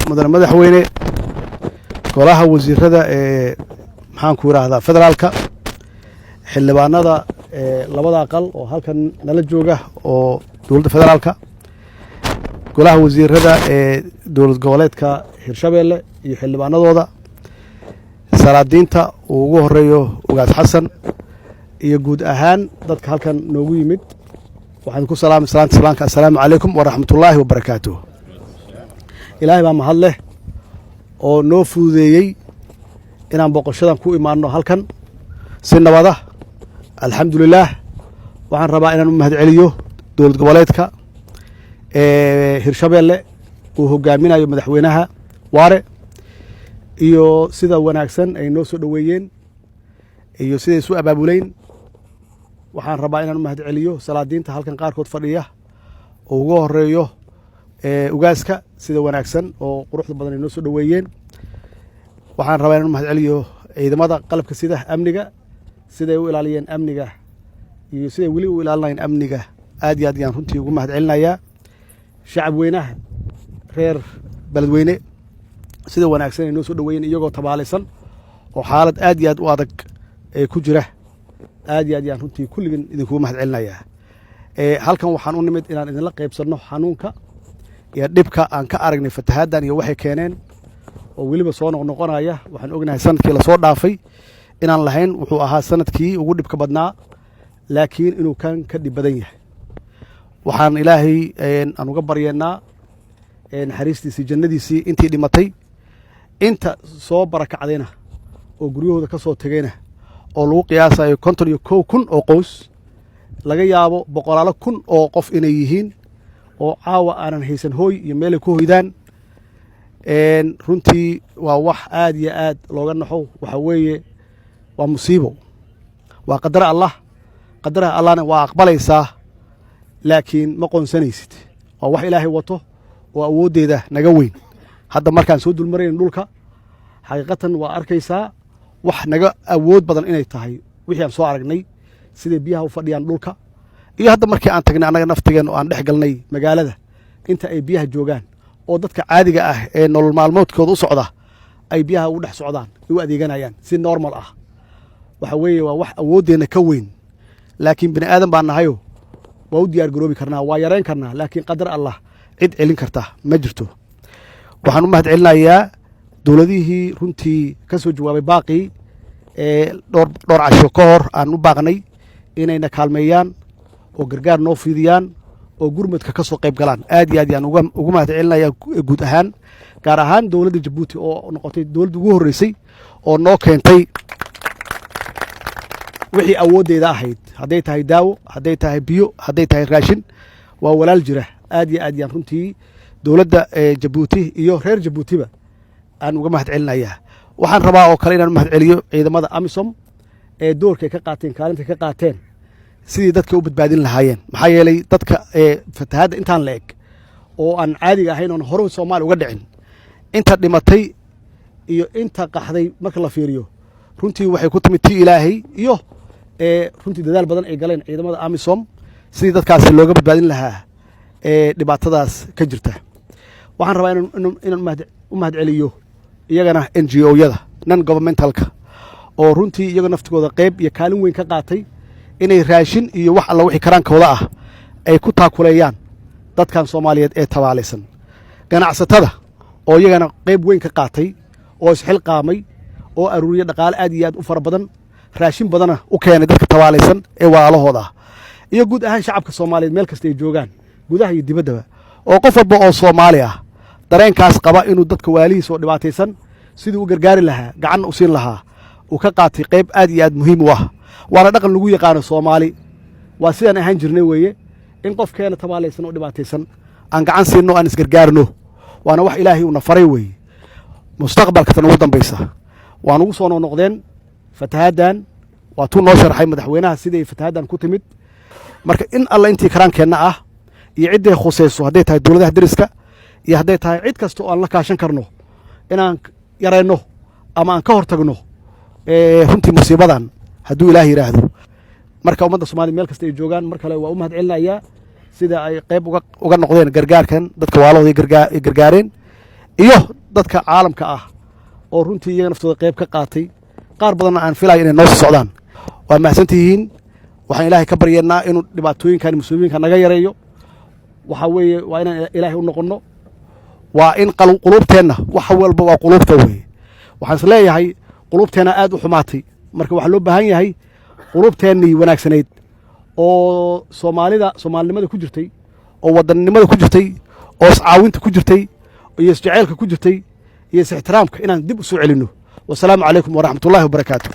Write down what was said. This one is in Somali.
مدن مدحوينه golaha wasiirada maxaan ku yiraahdaa federaalka xildhibaanada labada aqal oo halkan nala jooga oo dowladda federaalka golaha wasiirada dowlad goboleedka Hirshabeelle iyo xildhibaanadooda salaadiinta ugu horeeyo ugaas xasan iyo guud ahaan dadka halkan noogu yimid waxaan ku salaamay assalaamu calaykum wa rahmatullaahi wa barakaatuh ilaahay baa mahad leh oo noo fududeeyay inaan boqoshadan ku imaano halkan si nabada alxamdulillaah waxaan rabaa inaan u mahad celiyo dowlad goboleedka Hirshabeelle uu hogaaminayo madaxweynaha Waare iyo sida wanaagsan ay noo soo dhaweeyeen iyo sida isu abaabuleen waxaan rabaa inaan u mahad celiyo salaadiinta halkan qaarkood fadhiya oo ugu horeeyo ugaaska sida wanaagsan oo quruxda badan ay noo soo dhaweeyeen waxaan rabaa inaan u mahad celiyo ciidamada qalabka sida amniga sida u ilaaliyeen amniga iyo sida wali u ilaalinayeen amniga aad iyo aad ayaan runtii ugu mahad celinayaa shacab weynaha reer beledweyne sida wanaagsan ay noo soo dhaweeyeen iyagoo tabaalaysan oo xaalad aad iyo aad u adag ay ku jira aad iyo aad ayaan runtii kulligan idinkugu mahad celinayaa halkan waxaan u nimid inaan idinla qaybsanno xanuunka iyo dhibka aan ka aragnay fatahaaddan iyo waxay keeneen oo weliba soo noqnoqonaya waxaan ognahay sanadkii la soo dhaafay inaan lahayn wuxuu ahaa sanadkii ugu dhibka badnaa laakiin inuu kan ka dhib badan yahay waxaan ilaahay aan uga baryeennaa naxariistiisii jannadiisii intii dhimatay inta soo barakacdayna oo guryahooda ka soo tegayna oo lagu qiyaasayo 51,000 oo qoys laga yaabo 100,000 oo qof inay yihiin oo caawa aanan haysan hooy iyo meel ay ku hoydaan runtii waa wax aad iyo aad looga naxo waxa weeye waa musiibo waa qadara allahna waa aqbalaysaa laakiin ma qoonsanaysid waa wax ilaahay wato oo awooddeeda naga weyn hadda markaan soo dulmarayn dhulka xaqiiqatan waa arkaysaa wax naga awood badan inay tahay wixii aan soo aragnay sida biyaha u fadhiyaan dhulka iyo hadda markii aan tagnay anaga naftigeen oo aan dhex galnay magaalada inta ay biyaha joogaan oo dadka caadiga ah ee nolol maalmoodkooda u socda ay biyaha u dhex socdaan u adeeganayaan si normal ah waxa weeye waa wax awooddeena ka weyn laakiin bini aadan baan nahayo waa u diyaar garoobi karnaa waa yareyn karnaa laakiin qadar allah cid celin karta ma jirto waxaan u mahad celinayaa dowladihii runtii ka soo jawaabay baaqii dhowr casho ka hor aan u baaqnay inayna kaalmeeyaan oo gargaar noo fidiyaan oo gurmadka ka soo qayb galaan aad iyo aad ayaan ugu mahad celinayaa guud ahaan gaar ahaan dowladda Jabuuti oo noqotay dowladda ugu horreysay oo noo keentay wixii awooddeeda ahayd hadday tahay daawo hadday tahay biyo hadday tahay raashin waa walaal jira aad iyo aad ayaan runtii dowladda Jabuuti iyo reer Jabuutiba aan uga mahad celinayaa waxaan rabaa oo kale inaan mahad celiyo ciidamada AMISOM ee doorkay ka qaateen kaalinta ka qaateen sidii dadka u badbaadin lahaayeen maxaa yeelay dadka fatahaadda intaan la eg oo aan caadiga ahayn oon hore Soomaali uga dhicin inta dhimatay iyo inta qaxday marka la fiiriyo runtii waxay ku timid tii ilaahay iyo runtii dadaal badan ay galeen ciidamada AMISOM sidii dadkaasi looga badbaadin lahaa dhibaatadaas ka jirta waxaan rabaa inaan u mahad celiyo iyagana NGO-yada non governmentalka oo runtii iyaga naftigooda qayb iyo kaalin weyn ka qaatay inay raashin iyo wax alla wixii karaankooda ah ay ku taakuleeyaan dadkan Soomaaliyeed ee tabaalaysan ganacsatada oo iyagana qayb weyn ka qaatay oo isxilqaamay oo aruuriya dhaqaale aad iyo aad u fara badan raashin badana u keenay dadka tabaalaysan ee walaalahooda iyo guud ahaan shacabka Soomaaliyeed meel kasta ay joogaan gudaha iyo dibaddaba oo qof walba oo Soomaali ah dareenkaas qaba inuu dadka waalihiisa oo dhibaataysan sidii u gargaari lahaa gacan u siin lahaa uu ka qaatay qayb aad iyo aad muhiim u ah waana dhaqan lagu yaqaano Soomaali waa sidaan ahaan jirnay weeye in qofkeena tabaalaysan oo dhibaataysan aan gacan siinno aan isgargaarno waana wax ilaahay uu na faray weeye mustaqbalka tan ugu dambaysa waan ugu soo noqdeen fatahaaddan waa tuu noo sharxay madaxweynaha sidii fatahaaddan ku timid marka in alla intii karaankeenna ah iyo ciddii khusayso hadday tahay dowladaha deriska iyo hadday tahay cid kasta oo aan la kaashan karno inaan yarayno ama aan ka hortagno runtii musiibadan hadduu ilaahay yiraahdo marka ummadda Soomaaliya meel kasta ay joogaan mar kale waa u mahad celinayaa sida ay qayb uga noqdeen gargaarkan dadka waalahooda gargaareen iyo dadka caalamka ah oo runtii iyaga naftooda qayb ka qaatay qaar badanna aan filayo inay noo sii socdaan waa mahadsantihiin waxaan ilaahay ka baryeennaa inuu dhibaatooyinkan muslimiinka naga yareeyo waxaa weeye waa inaan ilaahay u noqonno waa in quluubteenna wax walba waa quluubta weeye waxaan is leeyahay quluubteenna aad u xumaatay marka waxaa loo baahan yahay quluubteennii wanaagsanayd oo soomaalinimada ku jirtay oo wadannimada ku jirtay oo iscaawinta ku jirtay iyo isjaceylka ku jirtay iyo is-ixtiraamka inaan dib u soo celinno wasalaamu calaykum waraxmatullahi wabarakaatu